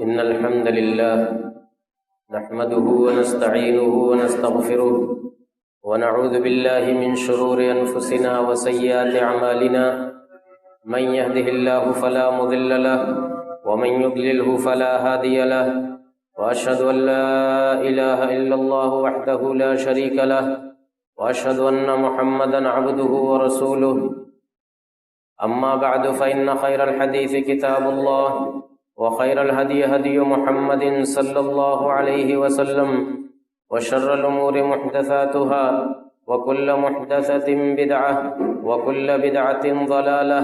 إن الحمد لله نحمده ونستعينه ونستغفره ونعوذ بالله من شرور أنفسنا وسيئات أعمالنا من يهده الله فلا مضل له ومن يضلله فلا هادي له وأشهد أن لا إله إلا الله وحده لا شريك له وأشهد أن محمدا عبده ورسوله أما بعد فإن خير الحديث كتاب الله وخير الهدي هدي محمد صلى الله عليه وسلم وشر الأمور محدثاتها وكل محدثة بدعة وكل بدعة ضلالة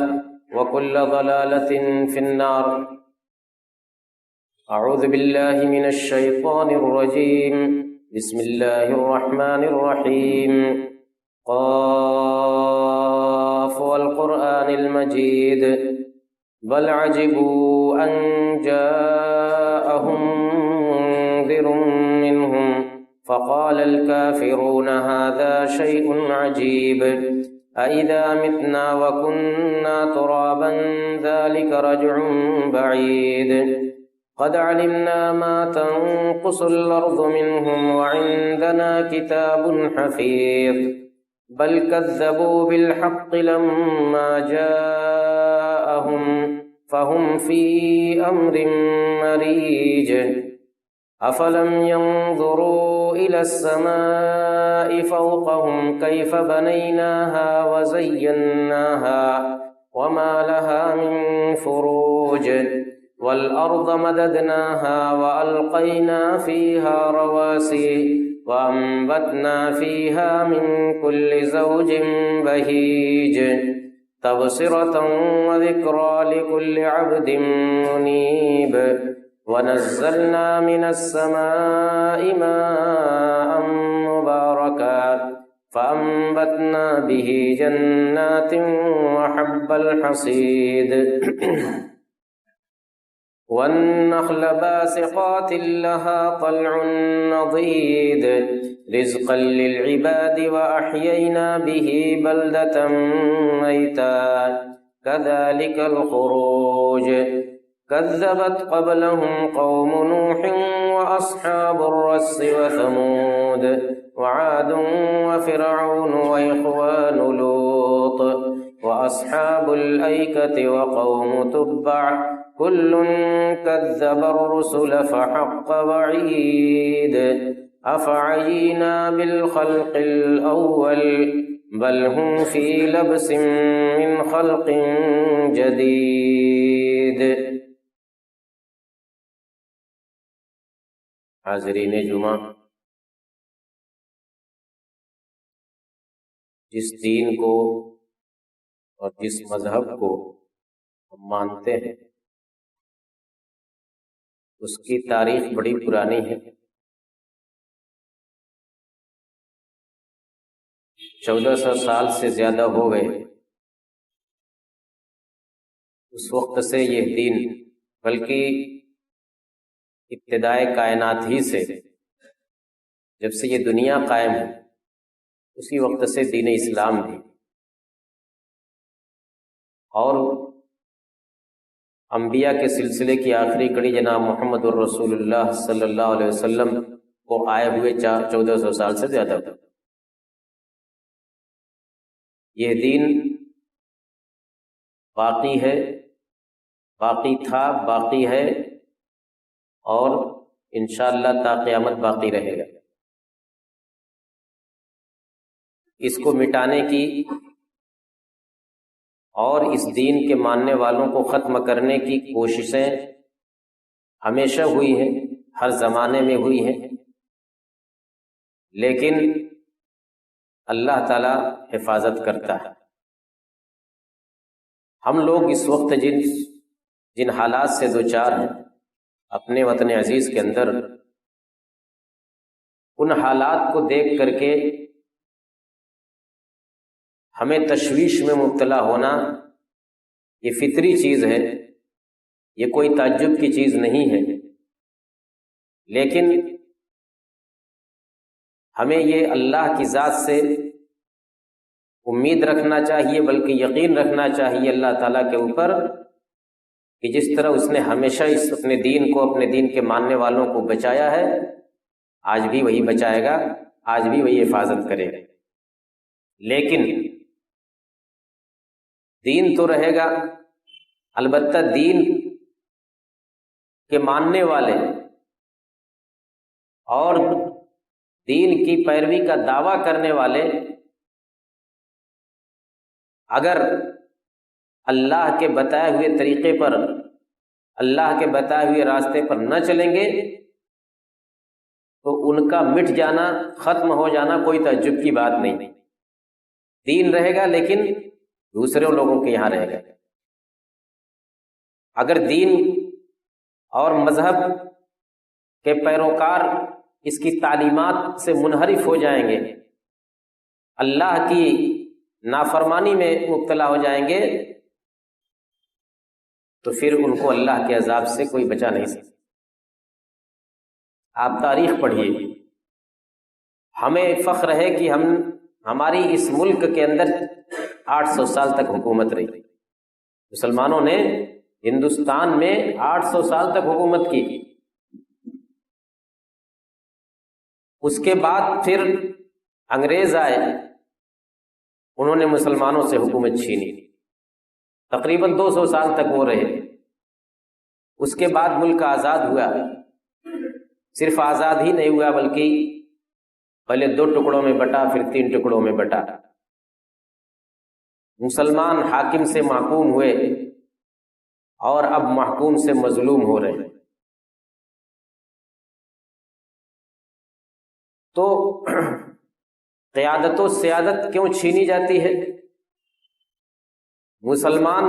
وكل ضلالة في النار. أعوذ بالله من الشيطان الرجيم. بسم الله الرحمن الرحيم. قاف والقرآن المجيد بل عجبوا أن جاءهم منذر منهم فقال الكافرون هذا شيء عجيب أإذا متنا وكنا ترابا ذلك رجع بعيد قد علمنا ما تنقص الأرض منهم وعندنا كتاب حفيظ بل كذبوا بالحق لما جاءهم فهم في أمر مريج أفلم ينظروا إلى السماء فوقهم كيف بنيناها وزيناها وما لها من فروج والأرض مددناها وألقينا فيها رواسي وأنبتنا فيها من كل زوج بهيج تبصرة وذكرى لكل عبد منيب ونزلنا من السماء ماء مباركا فأنبتنا به جنات وحب الحصيد والنخل باسقات لها طلع نضيد رزقا للعباد وأحيينا به بلدة ميتا كذلك الخروج كذبت قبلهم قوم نوح وأصحاب الرس وثمود وعاد وفرعون وإخوان لوط وأصحاب الأيكة وقوم تبع كل كذب الرسل فحق وعيد أفعينا بالخلق الأول بل هم في لبس من خلق جديد. حاضرین جمعہ، جس دین کو اور جس مذہب کو ہم مانتے ہیں اس کی تاریخ بڑی پرانی ہے. 1400 سال سے زیادہ ہو گئے. اس وقت سے یہ دین، بلکہ ابتدائے کائنات ہی سے، جب سے یہ دنیا قائم ہے اسی وقت سے دین اسلام بھی، اور انبیاء کے سلسلے کی آخری کڑی جناب محمد الرسول اللہ صلی اللہ علیہ وسلم کو آئے ہوئے 1400 سال سے زیادہ ہو. یہ دین باقی ہے، باقی تھا، باقی ہے، اور انشاءاللہ تا قیامت باقی رہے گا. اس کو مٹانے کی اور اس دین کے ماننے والوں کو ختم کرنے کی کوششیں ہمیشہ ہوئی ہیں، ہر زمانے میں ہوئی ہیں، لیکن اللہ تعالی حفاظت کرتا ہے. ہم لوگ اس وقت جن حالات سے دوچار ہیں اپنے وطن عزیز کے اندر، ان حالات کو دیکھ کر کے ہمیں تشویش میں مبتلا ہونا یہ فطری چیز ہے، یہ کوئی تعجب کی چیز نہیں ہے. لیکن ہمیں یہ اللہ کی ذات سے امید رکھنا چاہیے، بلکہ یقین رکھنا چاہیے اللہ تعالیٰ کے اوپر کہ جس طرح اس نے ہمیشہ اپنے دین کو، اپنے دین کے ماننے والوں کو بچایا ہے، آج بھی وہی بچائے گا، آج بھی وہی حفاظت کرے گا۔ لیکن دین تو رہے گا، البتہ دین کے ماننے والے اور دین کی پیروی کا دعویٰ کرنے والے اگر اللہ کے بتائے ہوئے طریقے پر، اللہ کے بتائے ہوئے راستے پر نہ چلیں گے تو ان کا مٹ جانا، ختم ہو جانا کوئی تعجب کی بات نہیں۔ دین رہے گا لیکن دوسرے لوگوں کے یہاں رہے گا۔ اگر دین اور مذہب کے پیروکار اس کی تعلیمات سے منحرف ہو جائیں گے، اللہ کی نافرمانی میں مبتلا ہو جائیں گے، تو پھر ان کو اللہ کے عذاب سے کوئی بچا نہیں سکتا۔ آپ تاریخ پڑھیے، ہمیں فخر ہے کہ ہماری اس ملک کے اندر 800 سال تک حکومت رہی۔ مسلمانوں نے ہندوستان میں 800 سال تک حکومت کی۔ اس کے بعد پھر انگریز آئے، انہوں نے مسلمانوں سے حکومت چھینی، تقریباً 200 سال تک وہ رہے۔ اس کے بعد ملک آزاد ہوا، صرف آزاد ہی نہیں ہوا بلکہ پہلے 2 ٹکڑوں میں بٹا، پھر 3 ٹکڑوں میں بٹا۔ مسلمان حاکم سے محکوم ہوئے اور اب محکوم سے مظلوم ہو رہے ہیں۔ تو قیادت و سیادت کیوں چھینی جاتی ہے؟ مسلمان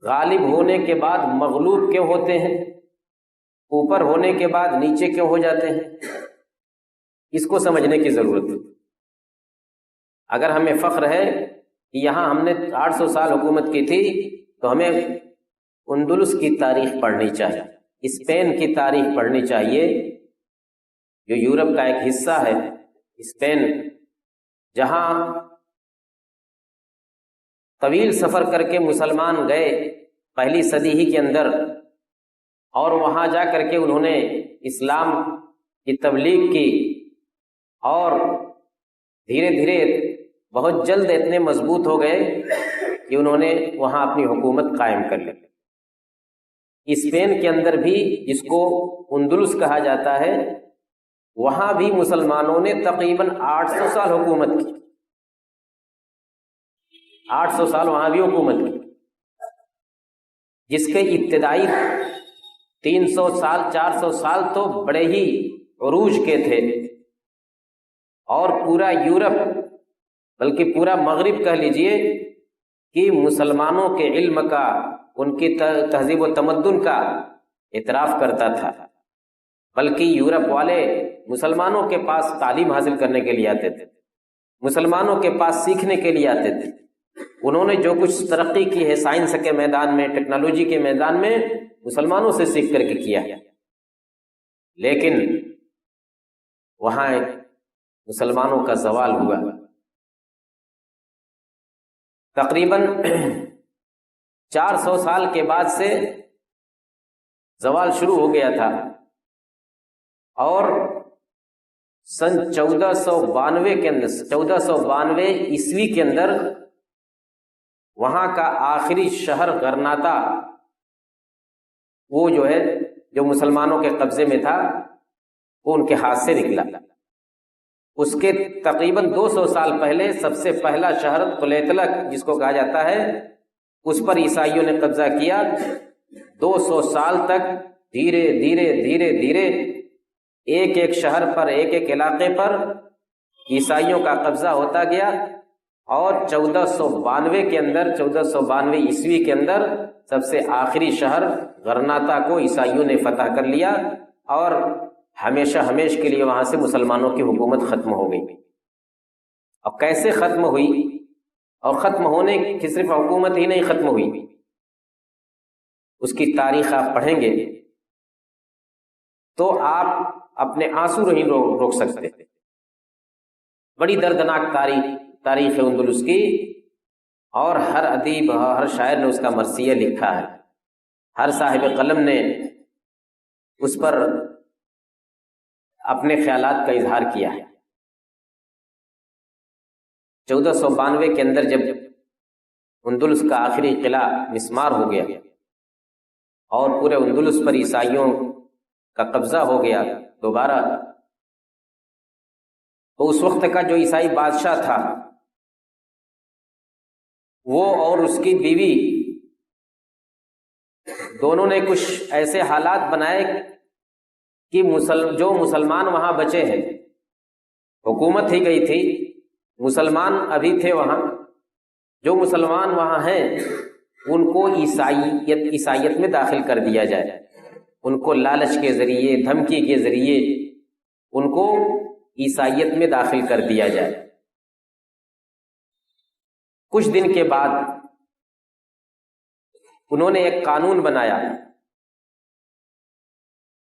غالب ہونے کے بعد مغلوب کیوں ہوتے ہیں؟ اوپر ہونے کے بعد نیچے کیوں ہو جاتے ہیں؟ اس کو سمجھنے کی ضرورت ہے۔ اگر ہمیں فخر ہے کہ یہاں ہم نے 800 سال حکومت کی تھی، تو ہمیں اندلس کی تاریخ پڑھنی چاہیے، اسپین کی تاریخ پڑھنی چاہیے، جو یورپ کا ایک حصہ ہے۔ اسپین جہاں طویل سفر کر کے مسلمان گئے پہلی صدی ہی کے اندر، اور وہاں جا کر کے انہوں نے اسلام کی تبلیغ کی، اور دھیرے دھیرے بہت جلد اتنے مضبوط ہو گئے کہ انہوں نے وہاں اپنی حکومت قائم کر لی۔ اسپین کے اندر بھی، جس کو اندلس کہا جاتا ہے، وہاں بھی مسلمانوں نے تقریباً 800 سال حکومت کی۔ 800 سال وہاں بھی حکومت کی، جس کے ابتدائی 300 سال 400 سال تو بڑے ہی عروج کے تھے، اور پورا یورپ بلکہ پورا مغرب کہہ لیجئے کہ مسلمانوں کے علم کا، ان کی تہذیب و تمدن کا اعتراف کرتا تھا، بلکہ یورپ والے مسلمانوں کے پاس تعلیم حاصل کرنے کے لیے آتے تھے، مسلمانوں کے پاس سیکھنے کے لیے آتے تھے۔ انہوں نے جو کچھ ترقی کی ہے سائنس کے میدان میں، ٹیکنالوجی کے میدان میں، مسلمانوں سے سیکھ کر کے کیا ہے۔ لیکن وہاں مسلمانوں کا زوال ہوا، تقریباً 400 سال کے بعد سے زوال شروع ہو گیا تھا، اور سن 1492 کے اندر، 1492 عیسوی کے اندر، وہاں کا آخری شہر غرناطہ، وہ جو ہے جو مسلمانوں کے قبضے میں تھا، وہ ان کے ہاتھ سے نکلا۔ اس کے تقریباً 200 سال پہلے سب سے پہلا شہر قلیتلک، جس کو کہا جاتا ہے، اس پر عیسائیوں نے قبضہ کیا۔ 200 سال تک دھیرے دھیرے دھیرے دھیرے ایک ایک شہر پر، ایک ایک علاقے پر عیسائیوں کا قبضہ ہوتا گیا، اور 1492 کے اندر، 1492 عیسوی کے اندر سب سے آخری شہر غرناطہ کو عیسائیوں نے فتح کر لیا، اور ہمیشہ ہمیش کے لیے وہاں سے مسلمانوں کی حکومت ختم ہو گئی۔ اب کیسے ختم ہوئی؟ اور ختم ہونے کی صرف حکومت ہی نہیں ختم ہوئی، اس کی تاریخ آپ پڑھیں گے تو آپ اپنے آنسو نہیں روک سکتے۔ بڑی دردناک تاریخ ہے اندلس کی، اور ہر ادیب، ہر شاعر نے اس کا مرثیہ لکھا ہے۔ ہر صاحب قلم نے اس پر اپنے خیالات کا اظہار کیا ہے۔ 1492 کے اندر جب اندلس کا آخری قلعہ مسمار ہو گیا اور پورے اندلس پر عیسائیوں کا قبضہ ہو گیا دوبارہ، تو اس وقت کا جو عیسائی بادشاہ تھا وہ اور اس کی بیوی دونوں نے کچھ ایسے حالات بنائے کہ جو مسلمان وہاں بچے ہیں، حکومت ہی گئی تھی، مسلمان ابھی تھے وہاں، جو مسلمان وہاں ہیں ان کو عیسائیت میں داخل کر دیا جائے، ان کو لالچ کے ذریعے، دھمکی کے ذریعے ان کو عیسائیت میں داخل کر دیا جائے۔ کچھ دن کے بعد انہوں نے ایک قانون بنایا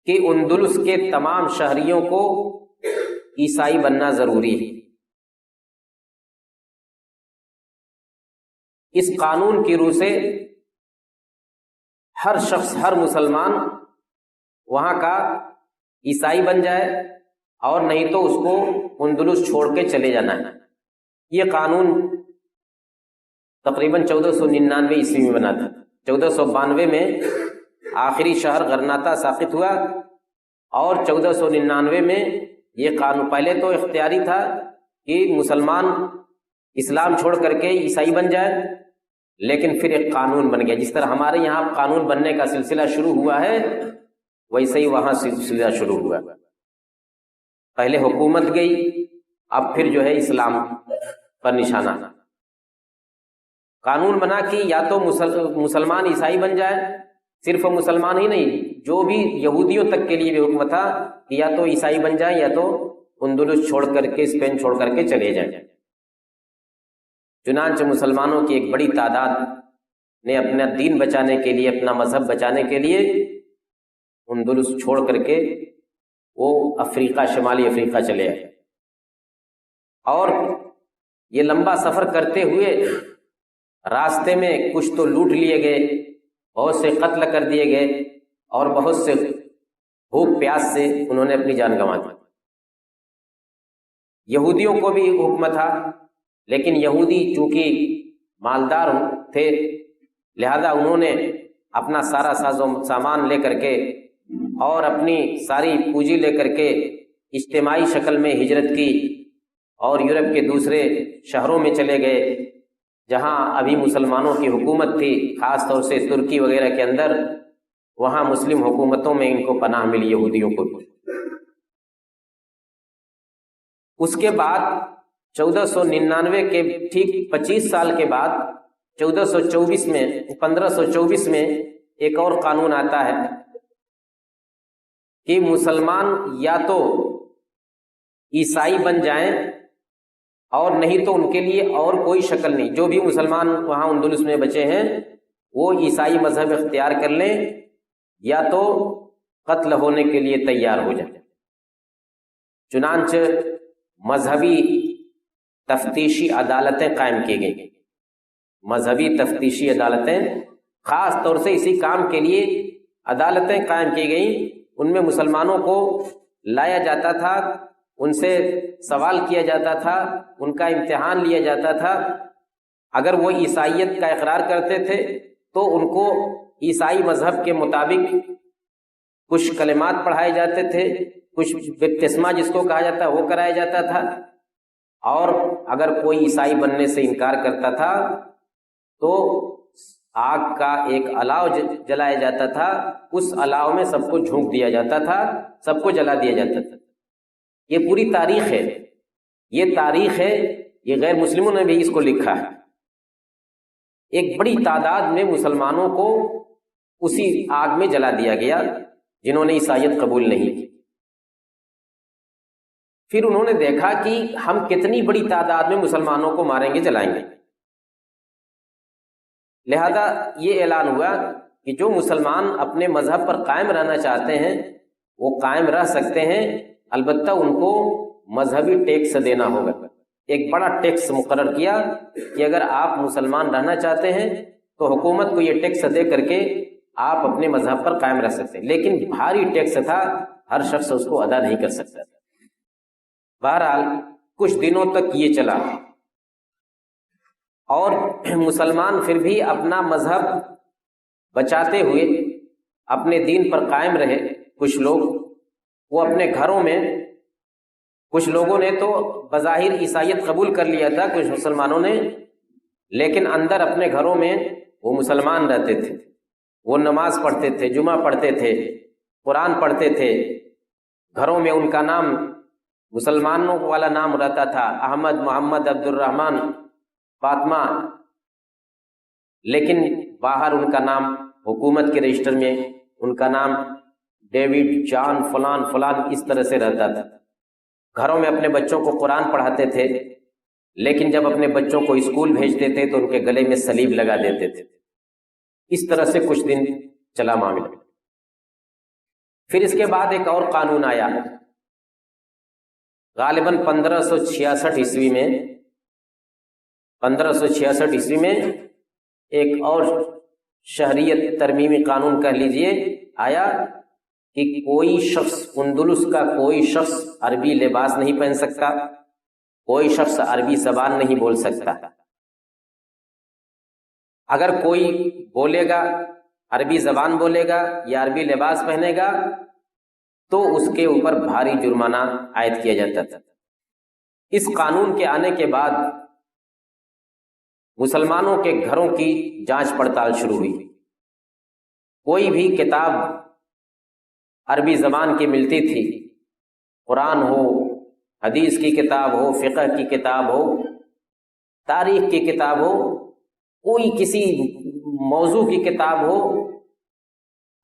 کہ اندلس کے تمام شہریوں کو عیسائی بننا ضروری ہے۔ اس قانون کی روح سے ہر شخص، ہر مسلمان وہاں کا عیسائی بن جائے، اور نہیں تو اس کو اندلس چھوڑ کے چلے جانا ہے۔ یہ قانون تقریباً 1499 عیسوی میں بنا تھا۔ 1492 میں آخری شہر غرناطہ ساقط ہوا، اور 1499 میں یہ قانون، پہلے تو اختیاری تھا کہ مسلمان اسلام چھوڑ کر کے عیسائی بن جائے، لیکن پھر ایک قانون بن گیا۔ جس طرح ہمارے یہاں قانون بننے کا سلسلہ شروع ہوا ہے، ویسے ہی وہاں سلسلہ شروع ہوا۔ پہلے حکومت گئی، اب پھر جو ہے اسلام پر نشانہ۔ قانون بنا کہ یا تو مسلمان عیسائی بن جائے، صرف مسلمان ہی نہیں، جو بھی یہودیوں تک کے لیے بھی حکم تھا کہ یا تو عیسائی بن جائیں یا تو اندلس چھوڑ کر کے، اسپین چھوڑ کر کے چلے جائیں۔ چنانچہ مسلمانوں کی ایک بڑی تعداد نے اپنا دین بچانے کے لیے، اپنا مذہب بچانے کے لیے اندلس چھوڑ کر کے وہ افریقہ، شمالی افریقہ چلے آئے، اور یہ لمبا سفر کرتے ہوئے راستے میں کچھ تو لوٹ لیے گئے، بہت سے قتل کر دیے گئے، اور بہت سے بھوک پیاس سے انہوں نے اپنی جان گنوا دی۔ یہودیوں کو بھی حکم تھا، لیکن یہودی چونکہ مالدار تھے، لہذا انہوں نے اپنا سارا ساز و سامان لے کر کے اور اپنی ساری پونجی لے کر کے اجتماعی شکل میں ہجرت کی، اور یورپ کے دوسرے شہروں میں چلے گئے جہاں ابھی مسلمانوں کی حکومت تھی، خاص طور سے ترکی وغیرہ کے اندر، وہاں مسلم حکومتوں میں ان کو پناہ ملی، یہودیوں کو۔ اس کے بعد 1499 کے ٹھیک 25 سال کے بعد 1524 میں ایک اور قانون آتا ہے کہ مسلمان یا تو عیسائی بن جائیں، اور نہیں تو ان کے لیے اور کوئی شکل نہیں، جو بھی مسلمان وہاں اندلس میں بچے ہیں وہ عیسائی مذہب اختیار کر لیں، یا تو قتل ہونے کے لیے تیار ہو جائیں۔ چنانچہ مذہبی تفتیشی عدالتیں قائم کی گئی، مذہبی تفتیشی عدالتیں، خاص طور سے اسی کام کے لیے عدالتیں قائم کی گئیں۔ ان میں مسلمانوں کو لایا جاتا تھا، ان سے سوال کیا جاتا تھا، ان کا امتحان لیا جاتا تھا۔ اگر وہ عیسائیت کا اقرار کرتے تھے تو ان کو عیسائی مذہب کے مطابق کچھ کلمات پڑھائے جاتے تھے، کچھ بپتسمہ جس کو کہا جاتا ہے وہ کرایا جاتا تھا، اور اگر کوئی عیسائی بننے سے انکار کرتا تھا تو آگ کا ایک الاؤ جلایا جاتا تھا، اس الاؤ میں سب کو جھونک دیا جاتا تھا، سب کو جلا دیا جاتا تھا۔ یہ پوری تاریخ ہے، یہ تاریخ ہے، یہ غیر مسلموں نے بھی اس کو لکھا ہے۔ ایک بڑی تعداد میں مسلمانوں کو اسی آگ میں جلا دیا گیا جنہوں نے عیسائیت قبول نہیں کی۔ پھر انہوں نے دیکھا کہ ہم کتنی بڑی تعداد میں مسلمانوں کو ماریں گے، جلائیں گے، لہذا یہ اعلان ہوا کہ جو مسلمان اپنے مذہب پر قائم رہنا چاہتے ہیں وہ قائم رہ سکتے ہیں، البتہ ان کو مذہبی ٹیکس دینا ہوگا۔ ایک بڑا ٹیکس مقرر کیا کہ اگر آپ مسلمان رہنا چاہتے ہیں تو حکومت کو یہ ٹیکس دے کر کے آپ اپنے مذہب پر قائم رہ سکتے، لیکن بھاری ٹیکس تھا، ہر شخص اس کو ادا نہیں کر سکتا۔ بہرحال کچھ دنوں تک یہ چلا، اور مسلمان پھر بھی اپنا مذہب بچاتے ہوئے اپنے دین پر قائم رہے۔ کچھ لوگ وہ اپنے گھروں میں، کچھ لوگوں نے تو بظاہر عیسائیت قبول کر لیا تھا، کچھ مسلمانوں نے، لیکن اندر اپنے گھروں میں وہ مسلمان رہتے تھے، وہ نماز پڑھتے تھے، جمعہ پڑھتے تھے، قرآن پڑھتے تھے، گھروں میں ان کا نام مسلمانوں والا نام رہتا تھا، احمد، محمد، عبد الرحمن، فاطمہ، لیکن باہر ان کا نام حکومت کے رجسٹر میں ان کا نام ڈیوڈ، جان، فلان فلان اس طرح سے رہتا تھا۔ گھروں میں اپنے بچوں کو قرآن پڑھاتے تھے، لیکن جب اپنے بچوں کو اسکول بھیجتے تھے تو ان کے گلے میں صلیب لگا دیتے تھے۔ اس طرح سے کچھ دن چلا معاملہ۔ پھر اس کے بعد ایک اور قانون آیا، غالباً 1566 عیسوی میں، 1566 عیسوی میں ایک اور شہریت ترمیمی قانون کہہ لیجئے آیا کہ کوئی شخص، اندلس کا کوئی شخص عربی لباس نہیں پہن سکتا، کوئی شخص عربی زبان نہیں بول سکتا۔ اگر کوئی بولے گا، عربی زبان بولے گا یا عربی لباس پہنے گا تو اس کے اوپر بھاری جرمانہ عائد کیا جاتا تھا۔ اس قانون کے آنے کے بعد مسلمانوں کے گھروں کی جانچ پڑتال شروع ہوئی۔ کوئی بھی کتاب عربی زبان کی ملتی تھی، قرآن ہو، حدیث کی کتاب ہو، فقہ کی کتاب ہو، تاریخ کی کتاب ہو، کوئی کسی موضوع کی کتاب ہو،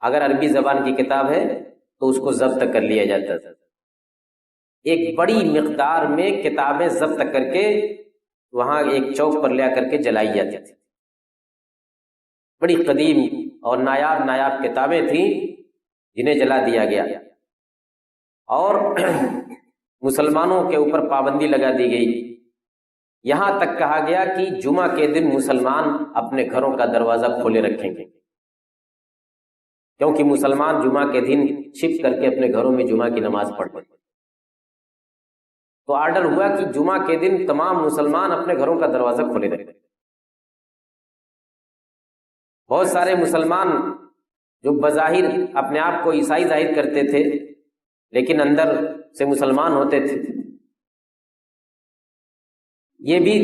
اگر عربی زبان کی کتاب ہے تو اس کو ضبط کر لیا جاتا تھا۔ ایک بڑی مقدار میں کتابیں ضبط کر کے وہاں ایک چوک پر لے کر کے جلائی جاتی تھی۔ بڑی قدیم اور نایاب نایاب کتابیں تھیں جنہیں جلا دیا گیا، اور مسلمانوں کے اوپر پابندی لگا دی گئی۔ یہاں تک کہا گیا کہ جمعہ کے دن مسلمان اپنے گھروں کا دروازہ کھولے رکھیں گے، کیونکہ مسلمان جمعہ کے دن چھپ کر کے اپنے گھروں میں جمعہ کی نماز پڑھتے ہیں۔ تو آرڈر ہوا کہ جمعہ کے دن تمام مسلمان اپنے گھروں کا دروازہ کھولے رکھیں۔ بہت سارے مسلمان جو بظاہر اپنے آپ کو عیسائی ظاہر کرتے تھے لیکن اندر سے مسلمان ہوتے تھے، یہ بھی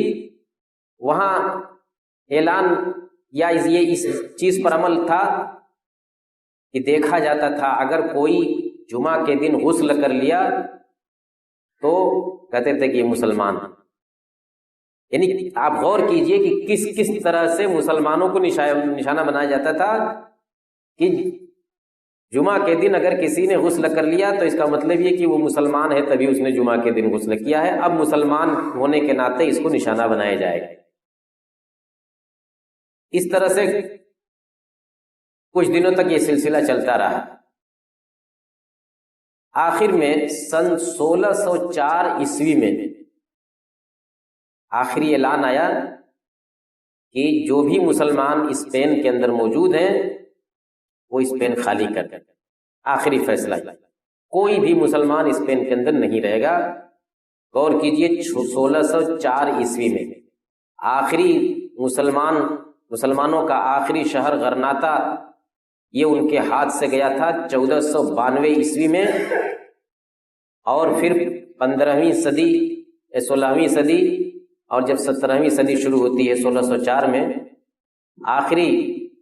وہاں اعلان یا یہ اس چیز پر عمل تھا کہ دیکھا جاتا تھا اگر کوئی جمعہ کے دن غسل کر لیا تو کہتے تھے کہ یہ مسلمان ہے۔ یعنی آپ غور کیجئے کہ کس کس طرح سے مسلمانوں کو نشانہ بنایا جاتا تھا کہ جمعہ کے دن اگر کسی نے غسل کر لیا تو اس کا مطلب یہ کہ وہ مسلمان ہے، تبھی اس نے جمعہ کے دن غسل کیا ہے، اب مسلمان ہونے کے ناطے اس کو نشانہ بنایا جائے گا۔ اس طرح سے کچھ دنوں تک یہ سلسلہ چلتا رہا۔ آخر میں سن 1604 عیسوی میں آخری اعلان آیا کہ جو بھی مسلمان اسپین کے اندر موجود ہیں وہ اسپین خالی کر دیں۔ آخری فیصلہ، کوئی بھی مسلمان اسپین کے اندر نہیں رہے گا۔ غور کیجئے 1604 عیسوی میں آخری مسلمانوں کا آخری شہر غرناطہ یہ ان کے ہاتھ سے گیا تھا 1492 عیسوی میں، اور پھر 15ویں صدی 16ویں صدی اور جب 17ویں صدی شروع ہوتی ہے 1604 میں آخری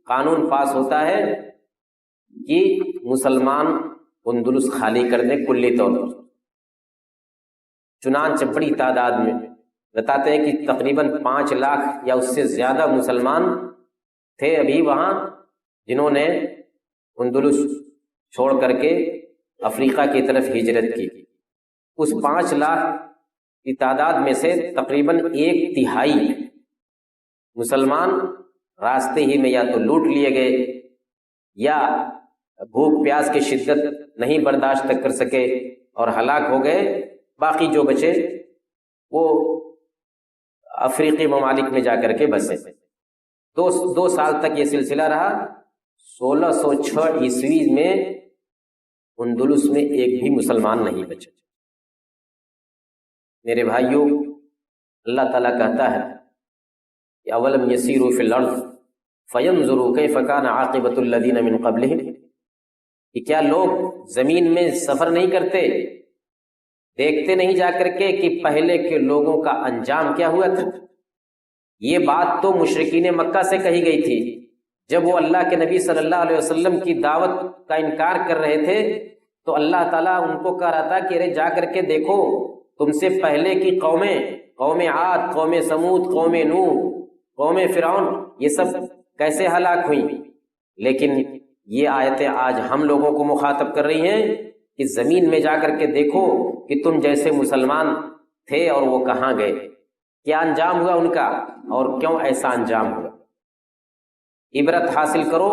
قانون پاس ہوتا ہے کہ مسلمان اندلس خالی کر دیں کلی طور پر۔ چنانچہ بڑی تعداد میں، بتاتے ہیں کہ تقریباً 5 لاکھ یا اس سے زیادہ مسلمان تھے ابھی وہاں جنہوں نے اندلس چھوڑ کر کے افریقہ کی طرف ہجرت کی۔ اس 5 لاکھ کی تعداد میں سے تقریباً 1/3 مسلمان راستے ہی میں یا تو لوٹ لیے گئے یا بھوک پیاس کی شدت نہیں برداشت کر سکے اور ہلاک ہو گئے۔ باقی جو بچے وہ افریقی ممالک میں جا کر کے بسے۔ 2 سال تک یہ سلسلہ رہا۔ 1606 میں اندلس میں ایک بھی مسلمان نہیں بچا۔ میرے بھائیوں، اللہ تعالیٰ کہتا ہے کہ اولم یسیروا فی الارض فینظروا کیف کان عاقبۃ الذین من قبلہم، کہ کیا لوگ زمین میں سفر نہیں کرتے، دیکھتے نہیں جا کر کے کہ پہلے کے لوگوں کا انجام کیا ہوا تھا۔ یہ بات تو مشرکین مکہ سے کہی گئی تھی جب وہ اللہ کے نبی صلی اللہ علیہ وسلم کی دعوت کا انکار کر رہے تھے، تو اللہ تعالیٰ ان کو کہہ رہا تھا کہ ارے جا کر کے دیکھو تم سے پہلے کی قومیں، قوم عاد، قوم سمود، قوم نوح، قوم فرعون، یہ سب کیسے ہلاک ہوئیں۔ لیکن یہ آیتیں آج ہم لوگوں کو مخاطب کر رہی ہیں کہ زمین میں جا کر کے دیکھو کہ تم جیسے مسلمان تھے اور وہ کہاں گئے، کیا انجام ہوا ان کا اور کیوں ایسا انجام ہوا۔ عبرت حاصل کرو،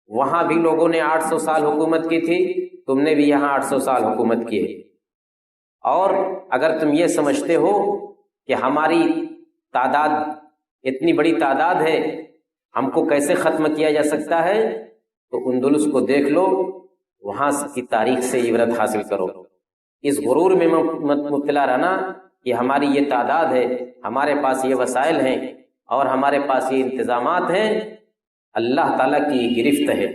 وہاں بھی لوگوں نے 800 سال حکومت کی تھی، تم نے بھی یہاں 800 سال حکومت کی ہے۔ اور اگر تم یہ سمجھتے ہو کہ ہماری تعداد اتنی بڑی تعداد ہے، ہم کو کیسے ختم کیا جا سکتا ہے، تو اندلس کو دیکھ لو، وہاں کی تاریخ سے عبرت حاصل کرو۔ اس غرور میں مت مبتلا رہنا کہ ہماری یہ تعداد ہے، ہمارے پاس یہ وسائل ہیں اور ہمارے پاس یہ انتظامات ہیں۔ اللہ تعالیٰ کی گرفت ہے،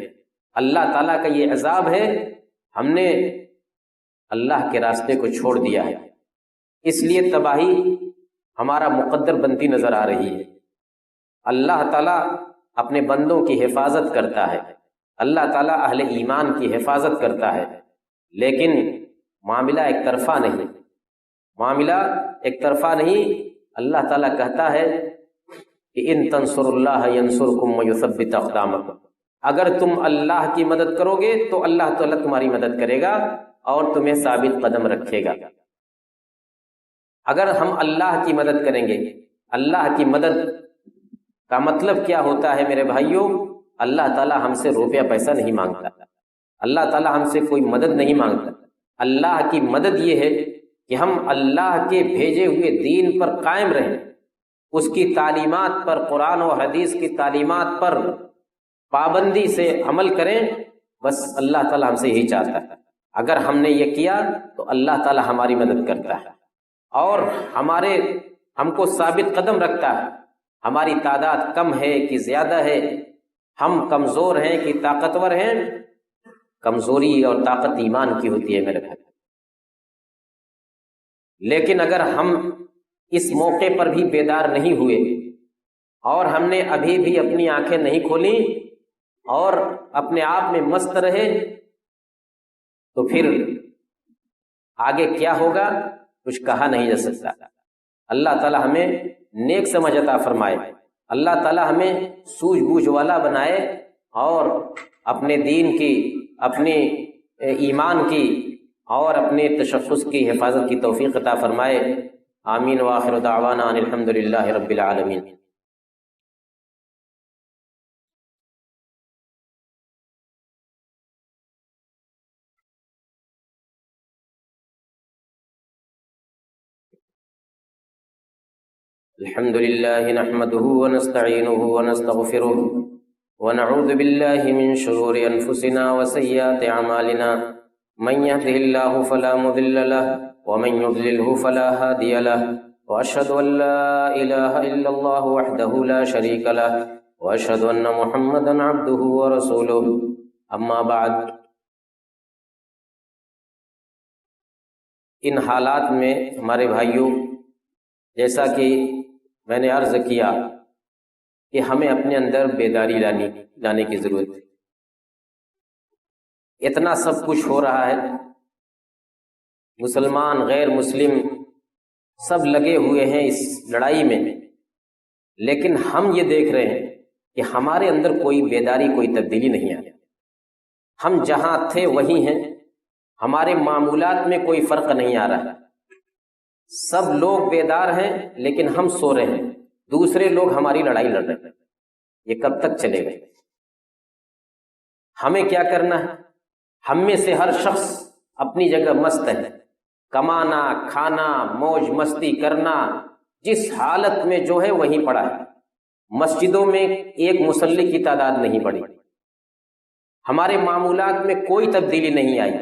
اللہ تعالیٰ کا یہ عذاب ہے، ہم نے اللہ کے راستے کو چھوڑ دیا ہے، اس لیے تباہی ہمارا مقدر بنتی نظر آ رہی ہے۔ اللہ تعالیٰ اپنے بندوں کی حفاظت کرتا ہے، اللہ تعالیٰ اہل ایمان کی حفاظت کرتا ہے، لیکن معاملہ ایک طرفہ نہیں، معاملہ ایک طرفہ نہیں۔ اللہ تعالیٰ کہتا ہے کہ ان تنصر اللہ ینصرکم ویثبت اقدامکم، اگر تم اللہ کی مدد کرو گے تو اللہ تعالیٰ تمہاری مدد کرے گا اور تمہیں ثابت قدم رکھے گا۔ اگر ہم اللہ کی مدد کریں گے، اللہ کی مدد کا مطلب کیا ہوتا ہے میرے بھائیوں؟ اللہ تعالیٰ ہم سے روپیہ پیسہ نہیں مانگتا، اللہ تعالیٰ ہم سے کوئی مدد نہیں مانگتا۔ اللہ کی مدد یہ ہے کہ ہم اللہ کے بھیجے ہوئے دین پر قائم رہیں، اس کی تعلیمات پر، قرآن و حدیث کی تعلیمات پر پابندی سے عمل کریں، بس اللہ تعالیٰ ہم سے یہی چاہتا ہے۔ اگر ہم نے یہ کیا تو اللہ تعالیٰ ہماری مدد کرتا ہے اور ہم کو ثابت قدم رکھتا ہے۔ ہماری تعداد کم ہے کہ زیادہ ہے، ہم کمزور ہیں کہ طاقتور ہیں، کمزوری اور طاقت ایمان کی ہوتی ہے میرے بھائی۔ لیکن اگر ہم اس موقع پر بھی بیدار نہیں ہوئے اور ہم نے ابھی بھی اپنی آنکھیں نہیں کھولی اور اپنے آپ میں مست رہے، تو پھر آگے کیا ہوگا کچھ کہا نہیں جا سکتا۔ اللہ تعالیٰ ہمیں نیک سمجھ عطا فرمائے، اللہ تعالیٰ ہمیں سوجھ بوجھ والا بنائے اور اپنے دین کی، اپنے ایمان کی اور اپنے تشخص کی حفاظت کی توفیق عطا فرمائے۔ آمین وآخر دعوانا ان الحمد للہ رب العالمین۔ الحمد لله نحمده ونستعينه ونستغفره ونعوذ بالله من شرور أنفسنا وسيئات أعمالنا، من يهده الله فلا مضل له ومن يضلله فلا هادي له، وأشهد أن لا إله إلا الله وحده لا شريك له، وأشهد أن محمدا عبده ورسوله، أما بعد۔ ان حالات میں ہمارے بھائیوں، جیسا کہ میں نے عرض کیا کہ ہمیں اپنے اندر بیداری لانے کی ضرورت ہے۔ اتنا سب کچھ ہو رہا ہے، مسلمان غیر مسلم سب لگے ہوئے ہیں اس لڑائی میں، لیکن ہم یہ دیکھ رہے ہیں کہ ہمارے اندر کوئی بیداری، کوئی تبدیلی نہیں آئی۔ ہم جہاں تھے وہیں ہیں، ہمارے معمولات میں کوئی فرق نہیں آ رہا ہے۔ سب لوگ بیدار ہیں لیکن ہم سو رہے ہیں، دوسرے لوگ ہماری لڑائی لڑ رہے ہیں۔ یہ کب تک چلے گا؟ ہمیں کیا کرنا ہے؟ ہم میں سے ہر شخص اپنی جگہ مست ہے، کمانا، کھانا، موج مستی کرنا، جس حالت میں جو ہے وہیں پڑا ہے۔ مسجدوں میں ایک مصلی کی تعداد نہیں بڑھی، ہمارے معمولات میں کوئی تبدیلی نہیں آئی۔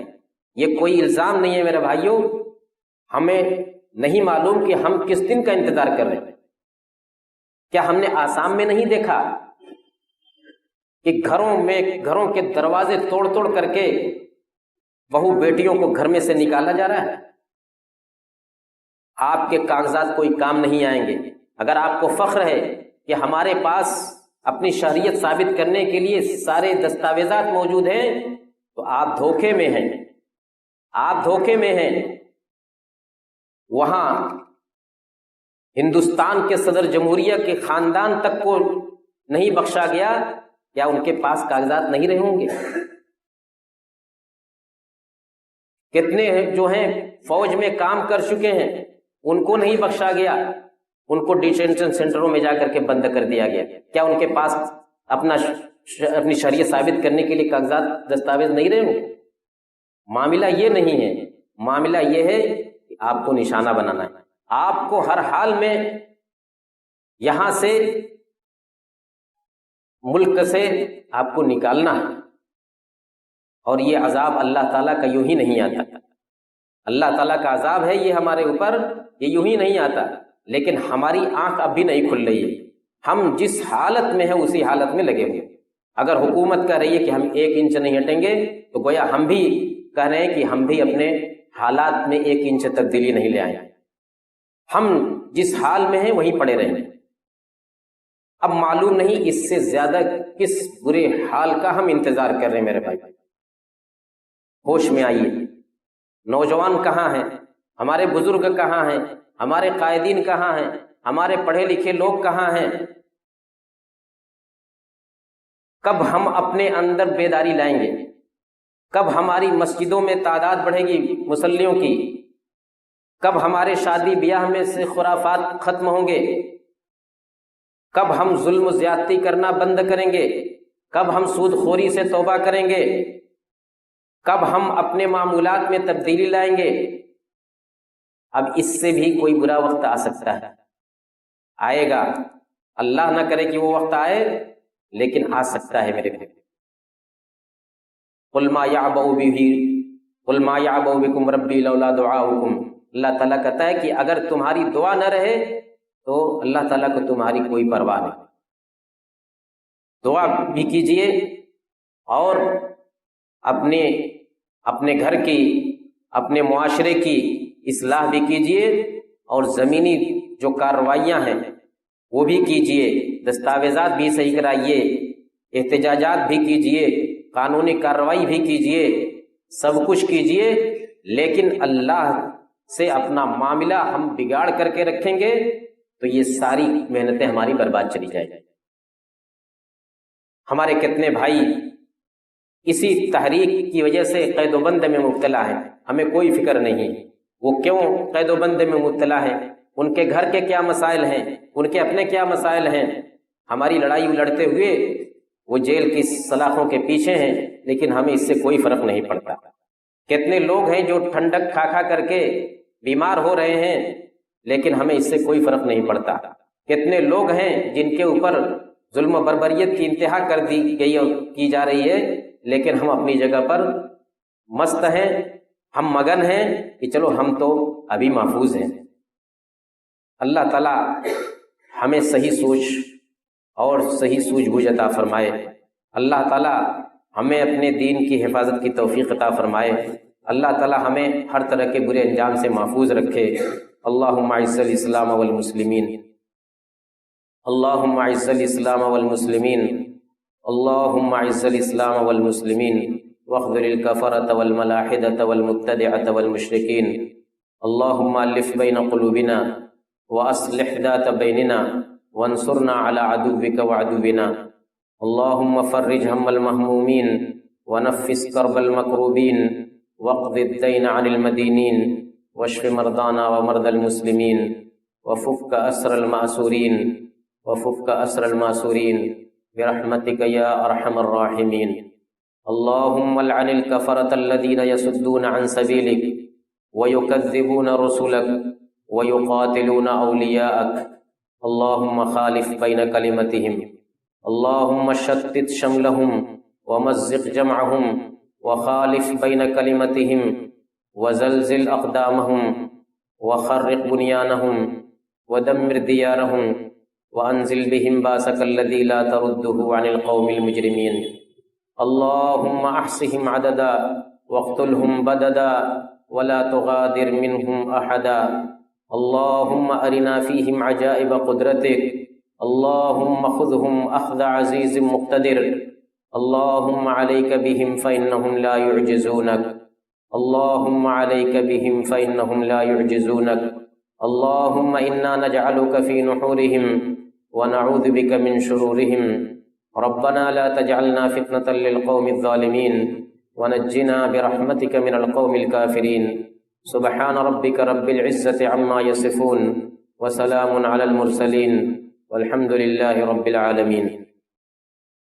یہ کوئی الزام نہیں ہے میرے بھائیوں، ہمیں نہیں معلوم کہ ہم کس دن کا انتظار کر رہے ہیں۔ کیا ہم نے آسام میں نہیں دیکھا کہ گھروں کے دروازے توڑ توڑ کر کے بہو بیٹیوں کو گھر میں سے نکالا جا رہا ہے؟ آپ کے کاغذات کوئی کام نہیں آئیں گے۔ اگر آپ کو فخر ہے کہ ہمارے پاس اپنی شہریت ثابت کرنے کے لیے سارے دستاویزات موجود ہیں، تو آپ دھوکے میں ہیں، آپ دھوکے میں ہیں۔ وہاں ہندوستان کے صدر جمہوریہ کے خاندان تک کو نہیں بخشا گیا، کیا ان کے پاس کاغذات نہیں رہے ہوں گے؟ کتنے جو ہیں فوج میں کام کر چکے ہیں، ان کو نہیں بخشا گیا، ان کو ڈیٹینشن سینٹروں میں جا کر کے بند کر دیا گیا، کیا ان کے پاس اپنی شریعت ثابت کرنے کے لیے کاغذات دستاویز نہیں رہے ہوں؟ معاملہ یہ نہیں ہے، معاملہ یہ ہے کہ آپ کو نشانہ بنانا ہے، آپ کو ہر حال میں یہاں سے ملک سے آپ کو نکالنا ہے۔ اور یہ عذاب اللہ تعالیٰ کا یوں ہی نہیں آتا، اللہ تعالیٰ کا عذاب ہے یہ ہمارے اوپر، یہ یوں ہی نہیں آتا، لیکن ہماری آنکھ اب بھی نہیں کھل رہی ہے۔ ہم جس حالت میں ہیں اسی حالت میں لگے ہوئے۔ اگر حکومت کہہ رہی ہے کہ ہم 1 انچ نہیں ہٹیں گے، تو گویا ہم بھی کہہ رہے ہیں کہ ہم بھی اپنے حالات میں 1 انچ تبدیلی نہیں لے آئیں، ہم جس حال میں ہیں وہیں پڑے رہیں۔ اب معلوم نہیں اس سے زیادہ کس برے حال کا ہم انتظار کر رہے ہیں میرے بھائی۔ ہوش میں آئیے، نوجوان کہاں ہیں؟ ہمارے بزرگ کہاں ہیں؟ ہمارے قائدین کہاں ہیں؟ ہمارے پڑھے لکھے لوگ کہاں ہیں؟ کب ہم اپنے اندر بیداری لائیں گے؟ کب ہماری مسجدوں میں تعداد بڑھے گی مصلیوں کی؟ کب ہمارے شادی بیاہ میں سے خرافات ختم ہوں گے؟ کب ہم ظلم و زیادتی کرنا بند کریں گے؟ کب ہم سود خوری سے توبہ کریں گے؟ کب ہم اپنے معمولات میں تبدیلی لائیں گے؟ اب اس سے بھی کوئی برا وقت آ سکتا ہے، آئے گا، اللہ نہ کرے کہ وہ وقت آئے، لیکن آ سکتا ہے میرے بھائی۔ قل ما یعبأ بکم ربی لولا دعاؤکم، اللہ تعالیٰ کہتا ہے کہ اگر تمہاری دعا نہ رہے تو اللہ تعالیٰ کو تمہاری کوئی پرواہ نہیں۔ دعا بھی کیجئے اور اپنے گھر کی، اپنے معاشرے کی اصلاح بھی کیجئے، اور زمینی جو کارروائیاں ہیں وہ بھی کیجئے، دستاویزات بھی صحیح کرائیے، احتجاجات بھی کیجئے، قانونی کارروائی بھی کیجئے، سب کچھ کیجئے، لیکن اللہ سے اپنا معاملہ ہم بگاڑ کر کے رکھیں گے تو یہ ساری محنتیں ہماری برباد چلی جائیں گی۔ ہمارے کتنے بھائی اسی تحریک کی وجہ سے قید و بند میں مبتلا ہیں، ہمیں کوئی فکر نہیں، وہ کیوں قید و بند میں مبتلا ہیں، ان کے گھر کے کیا مسائل ہیں، ان کے اپنے کیا مسائل ہیں۔ ہماری لڑائی لڑتے ہوئے وہ جیل کی سلاخوں کے پیچھے ہیں، لیکن ہمیں اس سے کوئی فرق نہیں پڑتا۔ کتنے لوگ ہیں جو ٹھنڈک کھا کھا کر کے بیمار ہو رہے ہیں، لیکن ہمیں اس سے کوئی فرق نہیں پڑتا۔ کتنے لوگ ہیں جن کے اوپر ظلم و بربریت کی انتہا کر دی گئی اور کی جا رہی ہے، لیکن ہم اپنی جگہ پر مست ہیں، ہم مگن ہیں کہ چلو ہم تو ابھی محفوظ ہیں۔ اللہ تعالیٰ ہمیں صحیح سوچ اور صحیح سوجھ بوجھ عطا فرمائے۔ اللہ تعالیٰ ہمیں اپنے دین کی حفاظت کی توفیق عطا فرمائے۔ اللہ تعالیٰ ہمیں ہر طرح کے برے انجام سے محفوظ رکھے۔ اللہم اعز الاسلام والمسلمین، اللہم اعز الاسلام والمسلمین، اللہم اعز الاسلام والمسلمین واخذل الکفرة والملاحدة والمبتدعة والمشرکین، اللہم الف بین قلوبنا واصلح ذات بیننا وانصرنا على عدوك وعدونا، اللہم فرج هم المہمومین ونفس کرب المکروبین واقض الدین عن المدینین واشف مرضانا ومرضى المسلمین وفك أسر المأسورین وفك أسر المأسورین برحمتك يا أرحم الراحمين۔ اللهم لعن الكفرة الذين يصدون عن سبيلك ويكذبون رسلك ويقاتلون أولياءك، اللهم خالف بين كلمتهم، اللهم شتت شملهم ومزق جمعهم وخالف بين كلمتهم وزلزل أقدامهم وخرق بنيانهم ودمر ديارهم وأنزل بهم باسك الذي لا ترده عن القوم المجرمين. اللهم أحصهم عددا واقتلهم بددا ولا تغادر منهم أحدا. اللهم أرنا فيهم عجائب قدرتك. اللهم خذهم أخذ عزيز مقتدر. اللهم عليك بهم فإنهم لا يعجزونك. اللهم عليك بهم فإنهم لا يعجزونك. اللهم إنا نجعلك في نحورهم ونعوذ بك من شرورهم. ربنا لا تجعلنا فتنة للقوم الظالمين ونجنا برحمتك من القوم الكافرين. سبحان ربك رب العزة عما يصفون وسلام على المرسلين والحمد لله رب العالمين.